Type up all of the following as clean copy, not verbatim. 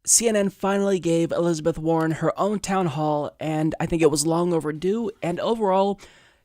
CNN finally gave Elizabeth Warren her own town hall, and I think it was long overdue. And overall,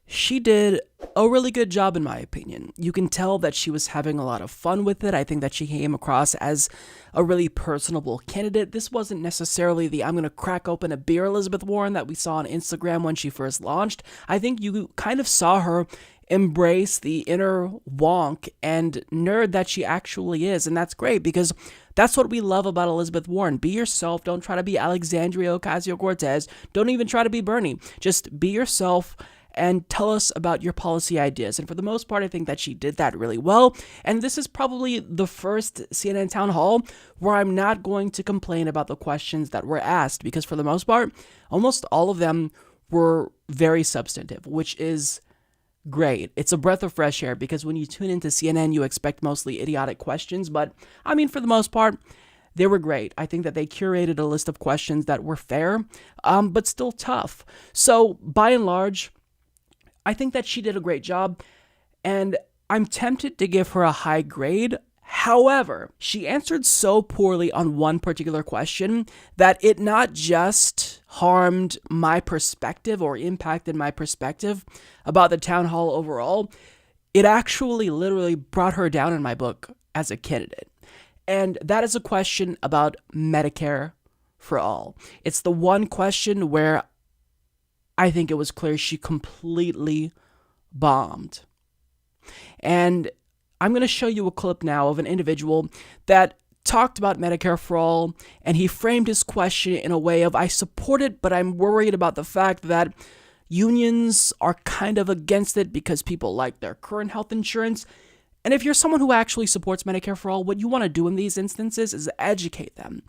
she did a really good job, in my opinion. You can tell that she was having a lot of fun with it. I think that she came across as a really personable candidate. This wasn't necessarily the I'm going to crack open a beer Elizabeth Warren that we saw on Instagram when she first launched. I think you kind of saw her embrace the inner wonk and nerd that she actually is. And that's great because that's what we love about Elizabeth Warren. Be yourself. Don't try to be Alexandria Ocasio-Cortez. Don't even try to be Bernie. Just be yourself and tell us about your policy ideas. And for the most part, I think that she did that really well. And this is probably the first CNN town hall where I'm not going to complain about the questions that were asked, because for the most part, almost all of them were very substantive, which is great. It's a breath of fresh air, because when you tune into CNN, you expect mostly idiotic questions. But I mean, for the most part, they were great. I think that they curated a list of questions that were fair, but still tough. So by and large, I think that she did a great job, and I'm tempted to give her a high grade. However, she answered so poorly on one particular question that it not just harmed my perspective or impacted my perspective about the town hall overall, it actually literally brought her down in my book as a candidate. And that is a question about Medicare for all. It's the one question where I think it was clear she completely bombed. And I'm going to show you a clip now of an individual that talked about Medicare for all, and he framed his question in a way of, I support it, but I'm worried about the fact that unions are kind of against it because people like their current health insurance. And if you're someone who actually supports Medicare for all, what you want to do in these instances is educate them.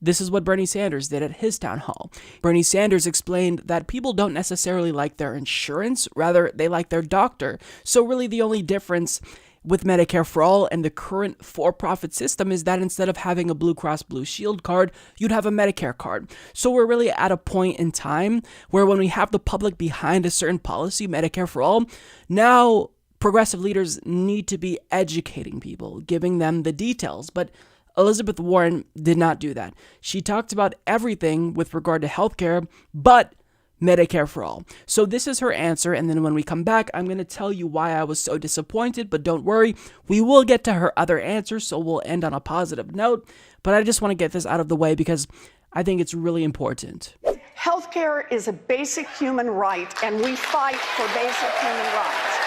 This is what Bernie Sanders did at his town hall. Bernie Sanders explained that people don't necessarily like their insurance, rather they like their doctor. So really the only difference with Medicare for all and the current for-profit system is that instead of having a Blue Cross Blue Shield card, you'd have a Medicare card. So we're really at a point in time where when we have the public behind a certain policy, Medicare for all, now progressive leaders need to be educating people, giving them the details. But Elizabeth Warren did not do that. She talked about everything with regard to healthcare, but Medicare for all. So this is her answer, and then when we come back, I'm going to tell you why I was so disappointed, but don't worry, we will get to her other answers, so we'll end on a positive note, but I just want to get this out of the way because I think it's really important. Healthcare is a basic human right, and we fight for basic human rights.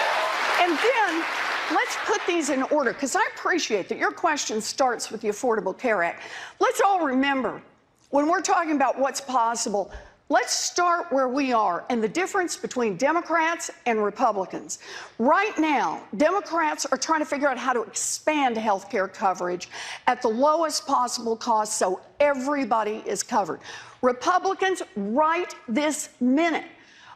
And then let's put these in order, because I appreciate that your question starts with the Affordable Care Act. Let's all remember, when we're talking about what's possible, let's start where we are and the difference between Democrats and Republicans. Right now, Democrats are trying to figure out how to expand health care coverage at the lowest possible cost so everybody is covered. Republicans, right this minute,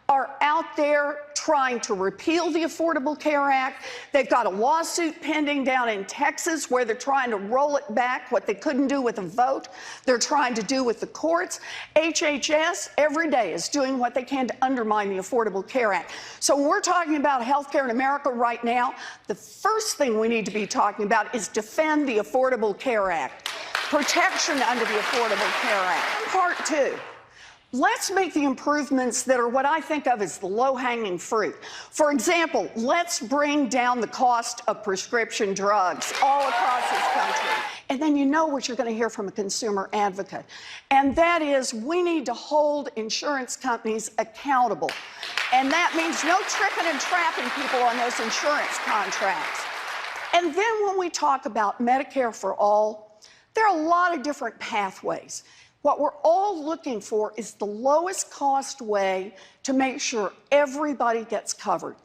are out there trying to repeal the Affordable Care Act. They've got a lawsuit pending down in Texas where they're trying to roll it back, what they couldn't do with a vote. They're trying to do with the courts. HHS every day is doing what they can to undermine the Affordable Care Act. So when we're talking about health care in America right now, the first thing we need to be talking about is defend the Affordable Care Act, protection under the Affordable Care Act. Part two. Let's make the improvements that are what I think of as the low-hanging fruit. For example, let's bring down the cost of prescription drugs all across this country. And then you know what you're going to hear from a consumer advocate. And that is, we need to hold insurance companies accountable. And that means no tricking and trapping people on those insurance contracts. And then when we talk about Medicare for all, there are a lot of different pathways. What we're all looking for is the lowest cost way to make sure everybody gets covered.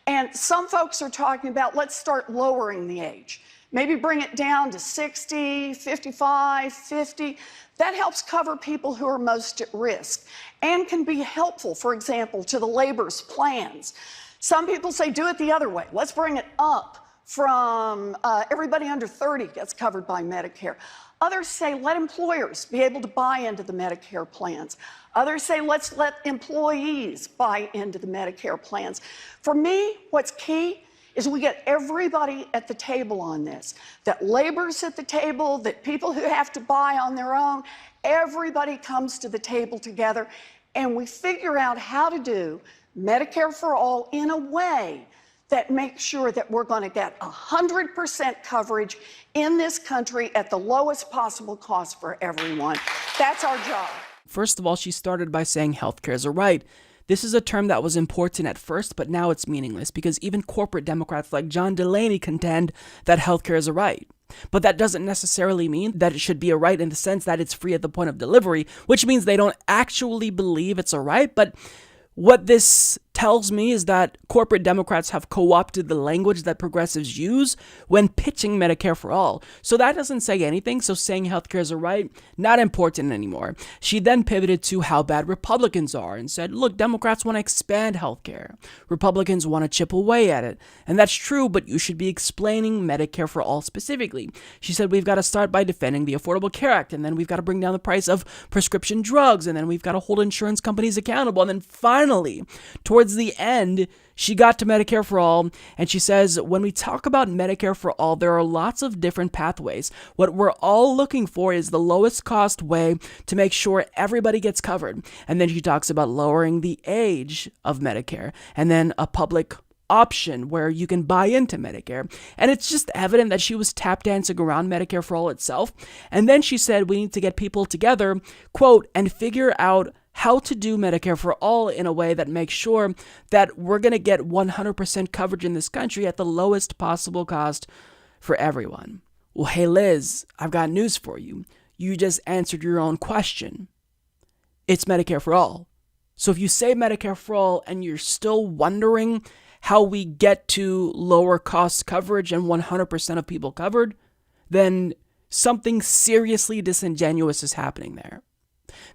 And some folks are talking about, let's start lowering the age. Maybe bring it down to 60, 55, 50. That helps cover people who are most at risk and can be helpful, for example, to the labor's plans. Some people say do it the other way. Let's bring it up from everybody under 30 gets covered by Medicare. Others say let employers be able to buy into the Medicare plans. Others say let's let employees buy into the Medicare plans. For me, what's key is we get everybody at the table on this, that labor's at the table, that people who have to buy on their own, everybody comes to the table together, and we figure out how to do Medicare for all in a way that makes sure that we're going to get 100% coverage in this country at the lowest possible cost for everyone. That's our job. First of all, she started by saying healthcare is a right. This is a term that was important at first, but now it's meaningless because even corporate Democrats like John Delaney contend that healthcare is a right. But that doesn't necessarily mean that it should be a right in the sense that it's free at the point of delivery, which means they don't actually believe it's a right. But what this tells me is that corporate Democrats have co-opted the language that progressives use when pitching Medicare for all. So that doesn't say anything, so saying healthcare is a right, not important anymore. She then pivoted to how bad Republicans are and said, look, Democrats want to expand healthcare. Republicans want to chip away at it. And that's true, but you should be explaining Medicare for all specifically. She said we've got to start by defending the Affordable Care Act, and then we've got to bring down the price of prescription drugs, and then we've got to hold insurance companies accountable, and then finally, towards the end, she got to Medicare for all, and she says, when we talk about Medicare for all, there are lots of different pathways. What we're all looking for is the lowest cost way to make sure everybody gets covered. And then she talks about lowering the age of Medicare, and then a public option where you can buy into Medicare. And it's just evident that she was tap dancing around Medicare for all itself. And then she said we need to get people together, quote, and figure out how to do Medicare for all in a way that makes sure that we're going to get 100% coverage in this country at the lowest possible cost for everyone. Well, hey, Liz, I've got news for you. You just answered your own question. It's Medicare for all. So if you say Medicare for all and you're still wondering how we get to lower cost coverage and 100% of people covered, then something seriously disingenuous is happening there.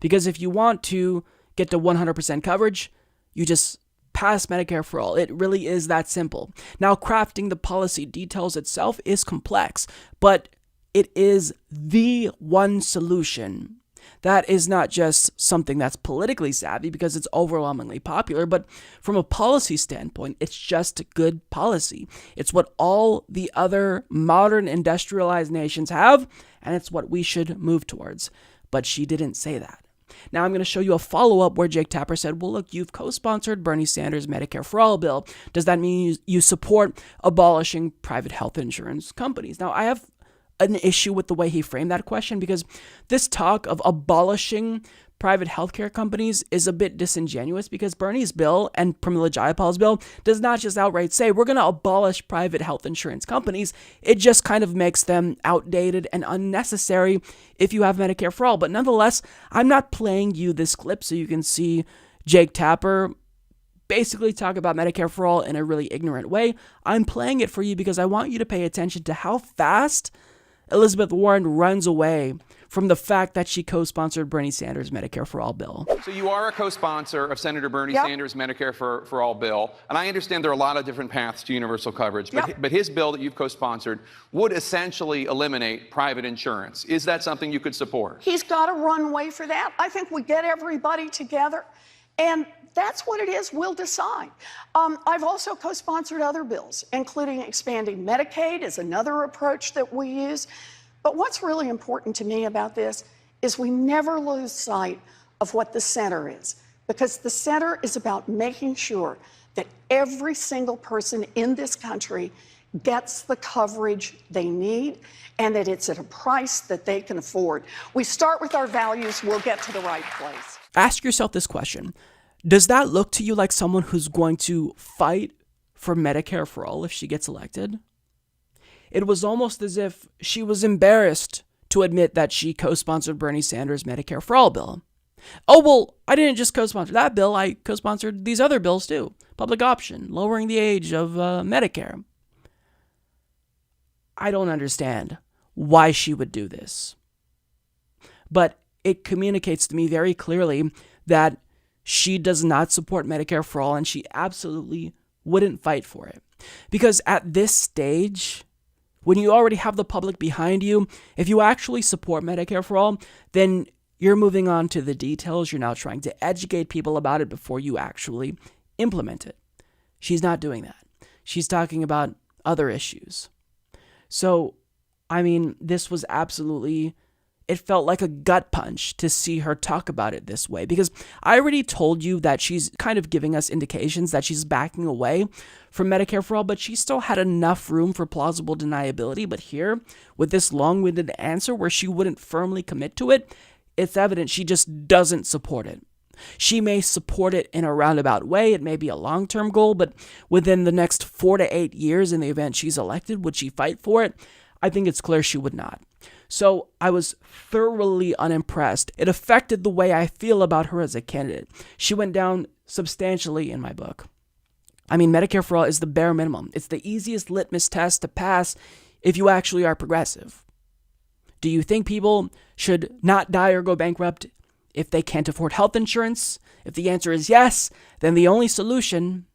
Because if you want to get to 100% coverage, you just pass Medicare for all. It really is that simple. Now, crafting the policy details itself is complex, but it is the one solution. That is not just something that's politically savvy because it's overwhelmingly popular, but from a policy standpoint, it's just good policy. It's what all the other modern industrialized nations have, and it's what we should move towards. But she didn't say that. Now I'm going to show you a follow-up where Jake Tapper said, well, look, you've co-sponsored Bernie Sanders' Medicare for All bill. Does that mean you support abolishing private health insurance companies? Now, I have an issue with the way he framed that question because this talk of abolishing private healthcare companies is a bit disingenuous because Bernie's bill and Pramila Jayapal's bill does not just outright say we're going to abolish private health insurance companies. It just kind of makes them outdated and unnecessary if you have Medicare for all. But nonetheless, I'm not playing you this clip so you can see Jake Tapper basically talk about Medicare for all in a really ignorant way. I'm playing it for you because I want you to pay attention to how fast Elizabeth Warren runs away from the fact that she co-sponsored Bernie Sanders' Medicare for All bill. So you are a co-sponsor of Senator Bernie Sanders' Medicare for All bill, and I understand there are a lot of different paths to universal coverage, but his bill that you've co-sponsored would essentially eliminate private insurance. Is that something you could support? He's got a runway for that. I think we get everybody together, and that's what it is. We'll decide. I've also co-sponsored other bills, including expanding Medicaid is another approach that we use. But what's really important to me about this is we never lose sight of what the center is, because the center is about making sure that every single person in this country gets the coverage they need and that it's at a price that they can afford. We start with our values, we'll get to the right place. Ask yourself this question. Does that look to you like someone who's going to fight for Medicare for all if she gets elected? It was almost as if she was embarrassed to admit that she co-sponsored Bernie Sanders' Medicare for All bill. Oh, well, I didn't just co-sponsor that bill. I co-sponsored these other bills too. Public option, lowering the age of Medicare. I don't understand why she would do this. But it communicates to me very clearly that she does not support Medicare for all, and she absolutely wouldn't fight for it. Because at this stage, when you already have the public behind you, if you actually support Medicare for all, then you're moving on to the details. You're now trying to educate people about it before you actually implement it. She's not doing that. She's talking about other issues. So, I mean, this was absolutely, it felt like a gut punch to see her talk about it this way, because I already told you that she's kind of giving us indications that she's backing away from Medicare for All, but she still had enough room for plausible deniability. But here, with this long-winded answer where she wouldn't firmly commit to it, it's evident she just doesn't support it. She may support it in a roundabout way. It may be a long-term goal, but within the next 4 to 8 years, in the event she's elected, would she fight for it? I think it's clear she would not. So I was thoroughly unimpressed. It affected the way I feel about her as a candidate. She went down substantially in my book. I mean, Medicare for All is the bare minimum. It's the easiest litmus test to pass if you actually are progressive. Do you think people should not die or go bankrupt if they can't afford health insurance? If the answer is yes, then the only solution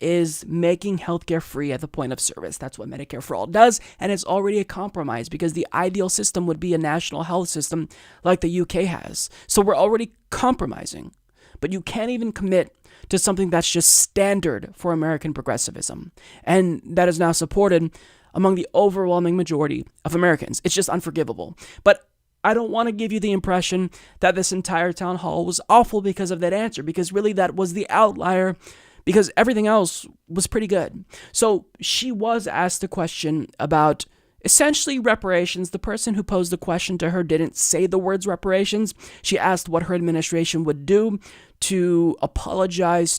is making healthcare free at the point of service. That's what Medicare for All does, and it's already a compromise because the ideal system would be a national health system like the UK has. So we're already compromising, but you can't even commit to something that's just standard for American progressivism, and that is now supported among the overwhelming majority of Americans. It's just unforgivable. But I don't want to give you the impression that this entire town hall was awful because of that answer, because really that was the outlier, because everything else was pretty good. So she was asked a question about essentially reparations. The person who posed the question to her didn't say the words reparations. She asked what her administration would do to apologize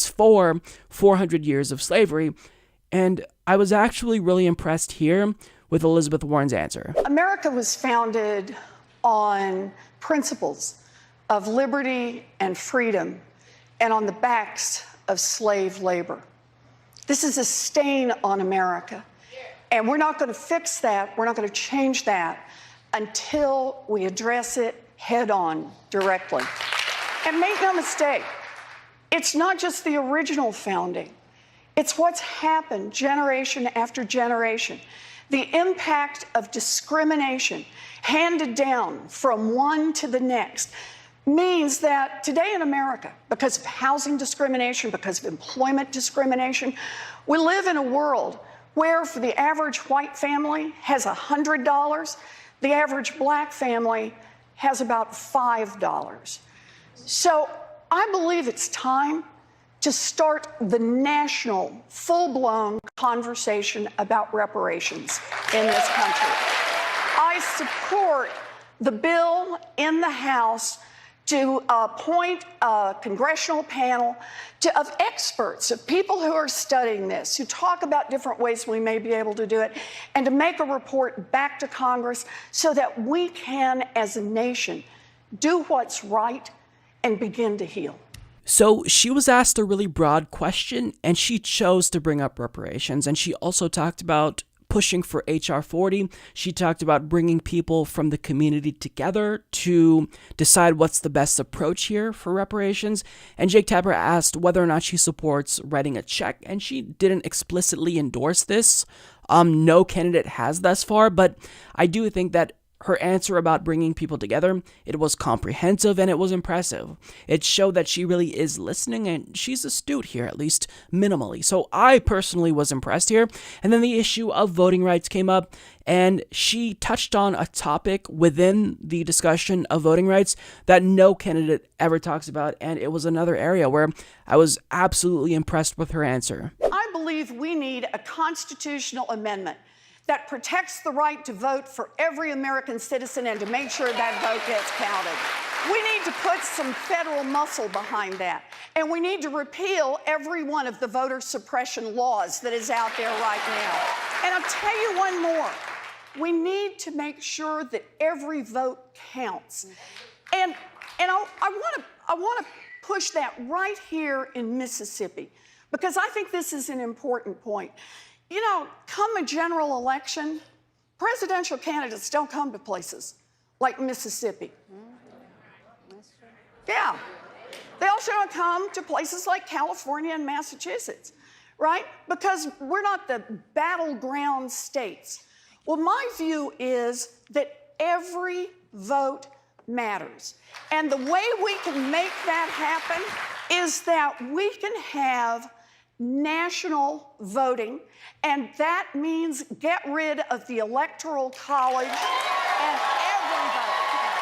for 400 years of slavery. And I was actually really impressed here with Elizabeth Warren's answer. America was founded on principles of liberty and freedom and on the backs of slave labor. This is a stain on America, and we're not going to fix that, we're not going to change that until we address it head on, directly. And make no mistake, it's not just the original founding, it's what's happened generation after generation. The impact of discrimination handed down from one to the next means that today in America, because of housing discrimination, because of employment discrimination, we live in a world where for the average white family has $100, the average black family has about $5. So I believe it's time to start the national, full-blown conversation about reparations in this country. I support the bill in the House to appoint a congressional panel of experts, of people who are studying this, who talk about different ways we may be able to do it, and to make a report back to Congress so that we can, as a nation, do what's right and begin to heal. So she was asked a really broad question, and she chose to bring up reparations. And she also talked about pushing for H.R. 40. She talked about bringing people from the community together to decide what's the best approach here for reparations. And Jake Tapper asked whether or not she supports writing a check, and she didn't explicitly endorse this. No candidate has thus far, but I do think that her answer about bringing people together, it was comprehensive and it was impressive. It showed that she really is listening, and she's astute here, at least minimally. So I personally was impressed here. And then the issue of voting rights came up, and she touched on a topic within the discussion of voting rights that no candidate ever talks about, and it was another area where I was absolutely impressed with her answer. I believe we need a constitutional amendment that protects the right to vote for every American citizen and to make sure that vote gets counted. We need to put some federal muscle behind that. And we need to repeal every one of the voter suppression laws that is out there right now. And I'll tell you one more. We need to make sure that every vote counts. And I want to push that right here in Mississippi, because I think this is an important point. You know, come a general election, presidential candidates don't come to places like Mississippi. Yeah. They also don't come to places like California and Massachusetts, right? Because we're not the battleground states. Well, my view is that every vote matters. And the way we can make that happen is that we can have national voting, and that means get rid of the Electoral College and every vote counts.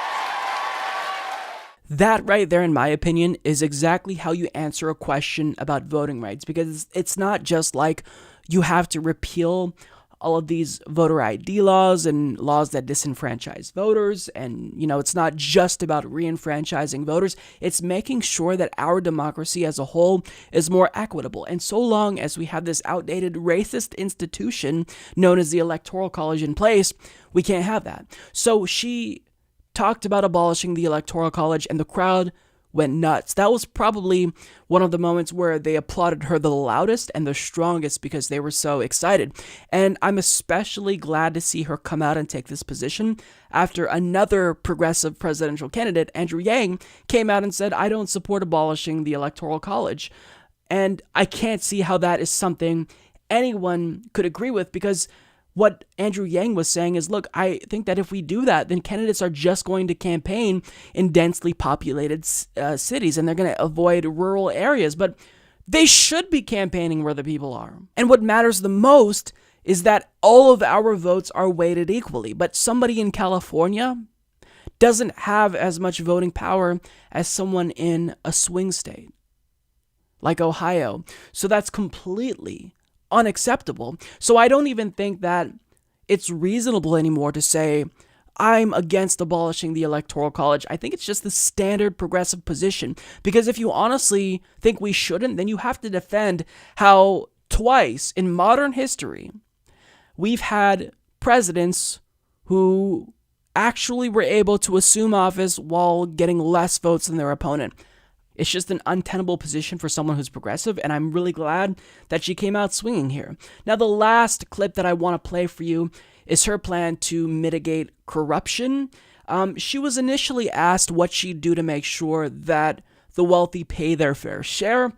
That right there, in my opinion, is exactly how you answer a question about voting rights, because it's not just like you have to repeal all of these voter ID laws and laws that disenfranchise voters. And, it's not just about reenfranchising voters. It's making sure that our democracy as a whole is more equitable. And so long as we have this outdated racist institution known as the Electoral College in place, we can't have that. So she talked about abolishing the Electoral College, and the crowd went nuts. That was probably one of the moments where they applauded her the loudest and the strongest because they were so excited. And I'm especially glad to see her come out and take this position after another progressive presidential candidate, Andrew Yang, came out and said, I don't support abolishing the Electoral College. And I can't see how that is something anyone could agree with, because what Andrew Yang was saying is, look, I think that if we do that, then candidates are just going to campaign in densely populated cities, and they're going to avoid rural areas. But they should be campaigning where the people are. And what matters the most is that all of our votes are weighted equally. But somebody in California doesn't have as much voting power as someone in a swing state like Ohio. So that's completely unacceptable. So I don't even think that it's reasonable anymore to say I'm against abolishing the Electoral College. I think it's just the standard progressive position, because if you honestly think we shouldn't, then you have to defend how twice in modern history we've had presidents who actually were able to assume office while getting less votes than their opponent. It's just an untenable position for someone who's progressive, and I'm really glad that she came out swinging here. Now, the last clip that I want to play for you is her plan to mitigate corruption. She was initially asked what she'd do to make sure that the wealthy pay their fair share.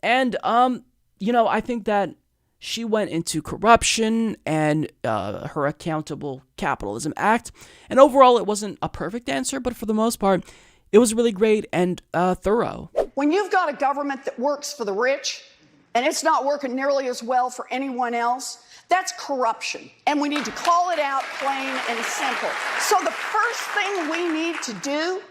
And, I think that she went into corruption and her Accountable Capitalism Act. And overall, it wasn't a perfect answer, but for the most part, it was really great and thorough. When you've got a government that works for the rich and it's not working nearly as well for anyone else, that's corruption. And we need to call it out plain and simple. So the first thing we need to do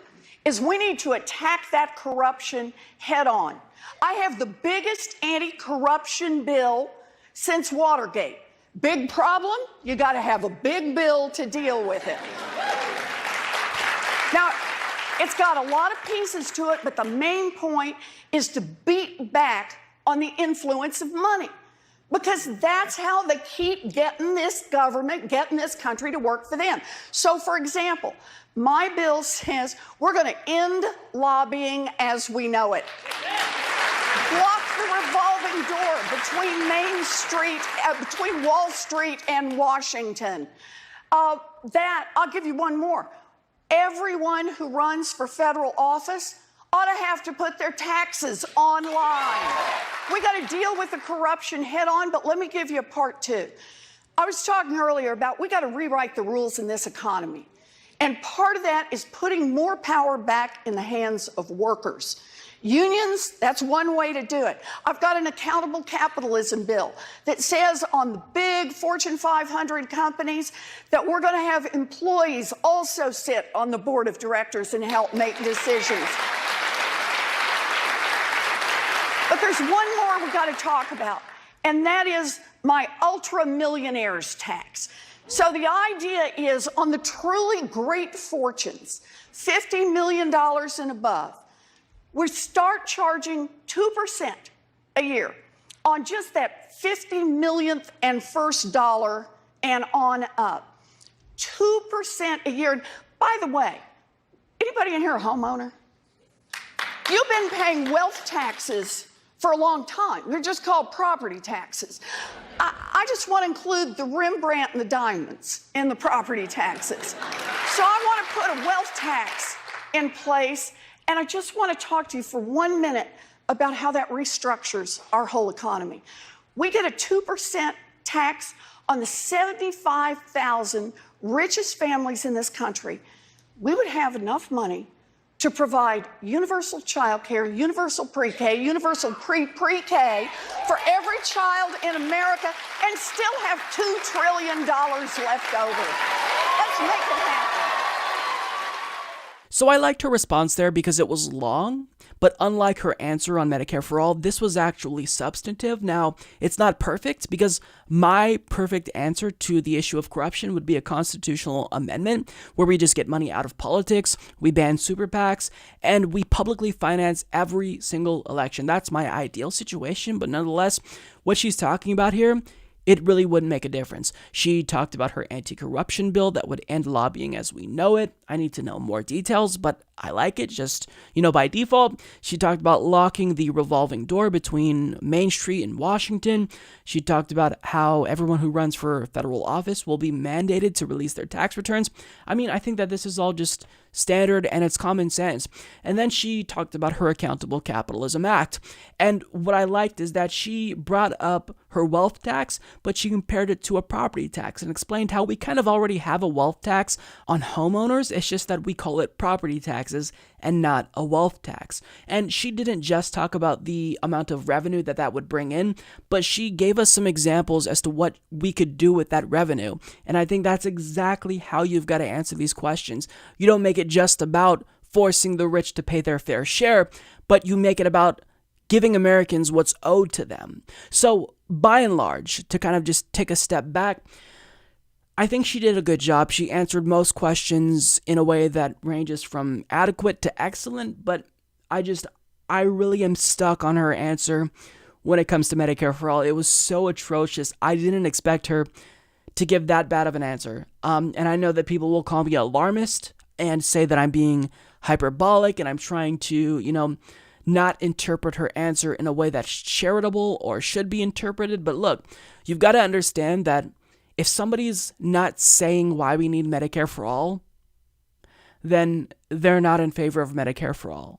is we need to attack that corruption head on. I have the biggest anti-corruption bill since Watergate. Big problem? You got to have a big bill to deal with it. Now, it's got a lot of pieces to it, but the main point is to beat back on the influence of money, because that's how they keep getting this government, getting this country to work for them. So, for example, my bill says we're going to end lobbying as we know it. Block the revolving door between Wall Street and Washington. I'll give you one more. Everyone who runs for federal office ought to have to put their taxes online. We got to deal with the corruption head on, but let me give you a part two. I was talking earlier about we got to rewrite the rules in this economy. And part of that is putting more power back in the hands of workers. Unions, that's one way to do it. I've got an accountable capitalism bill that says on the big Fortune 500 companies that we're going to have employees also sit on the board of directors and help make decisions. But there's one more we got to talk about, and that is my ultra millionaires tax. So the idea is on the truly great fortunes, $50 million and above, we start charging 2% a year on just that 50 millionth and first dollar and on up. 2% a year. By the way, anybody in here a homeowner? You've been paying wealth taxes for a long time. They're just called property taxes. I just want to include the Rembrandt and the diamonds in the property taxes. So I want to put a wealth tax in place. And I just want to talk to you for 1 minute about how that restructures our whole economy. We get a 2% tax on the 75,000 richest families in this country. We would have enough money to provide universal child care, universal pre-K, universal pre-K for every child in America and still have $2 trillion left over. Let's make it happen. So I liked her response there because it was long, but unlike her answer on Medicare for All, this was actually substantive. Now, it's not perfect because my perfect answer to the issue of corruption would be a constitutional amendment where we just get money out of politics, we ban super PACs, and we publicly finance every single election. That's my ideal situation, but nonetheless, what she's talking about here, it really wouldn't make a difference. She talked about her anti-corruption bill that would end lobbying as we know it. I need to know more details, but I like it just, by default. She talked about locking the revolving door between Main Street and Washington. She talked about how everyone who runs for federal office will be mandated to release their tax returns. I mean, I think that this is all just standard and it's common sense. And then she talked about her Accountable Capitalism Act. And what I liked is that she brought up her wealth tax, but she compared it to a property tax and explained how we kind of already have a wealth tax on homeowners. It's just that we call it property taxes and not a wealth tax. And she didn't just talk about the amount of revenue that would bring in, but she gave us some examples as to what we could do with that revenue. And I think that's exactly how you've got to answer these questions. You don't make it just about forcing the rich to pay their fair share, but you make it about giving Americans what's owed to them. So by and large, to kind of just take a step back, I think she did a good job. She answered most questions in a way that ranges from adequate to excellent, but I really am stuck on her answer when it comes to Medicare for All. It was so atrocious. I didn't expect her to give that bad of an answer. And I know that people will call me alarmist and say that I'm being hyperbolic and I'm trying to, not interpret her answer in a way that's charitable or should be interpreted. But look, you've got to understand that if somebody's not saying why we need Medicare for All, then they're not in favor of Medicare for All.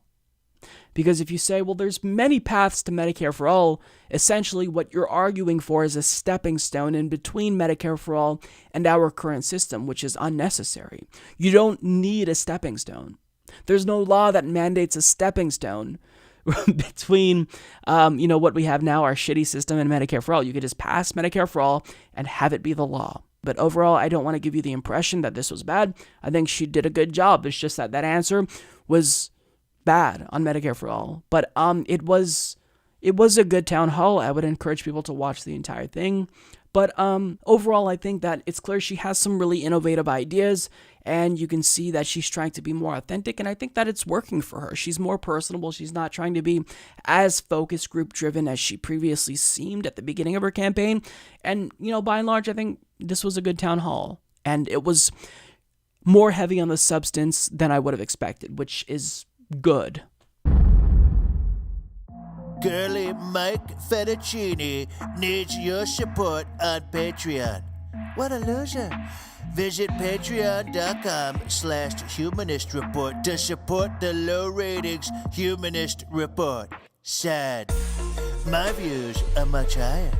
Because if you say, well, there's many paths to Medicare for All, essentially what you're arguing for is a stepping stone in between Medicare for All and our current system, which is unnecessary. You don't need a stepping stone. There's no law that mandates a stepping stone between, what we have now, our shitty system, and Medicare for All. You could just pass Medicare for All and have it be the law. But overall, I don't want to give you the impression that this was bad. I think she did a good job. It's just that answer was bad on Medicare for All. But it was a good town hall. I would encourage people to watch the entire thing. But overall, I think that it's clear she has some really innovative ideas, and you can see that she's trying to be more authentic, and I think that it's working for her. She's more personable. She's not trying to be as focus group driven as she previously seemed at the beginning of her campaign. And, by and large, I think this was a good town hall, and it was more heavy on the substance than I would have expected, which is good. Girly Mike Fettuccine needs your support on Patreon. What a loser. Visit patreon.com/Humanist Report to support the low ratings Humanist Report. Sad. My views are much higher.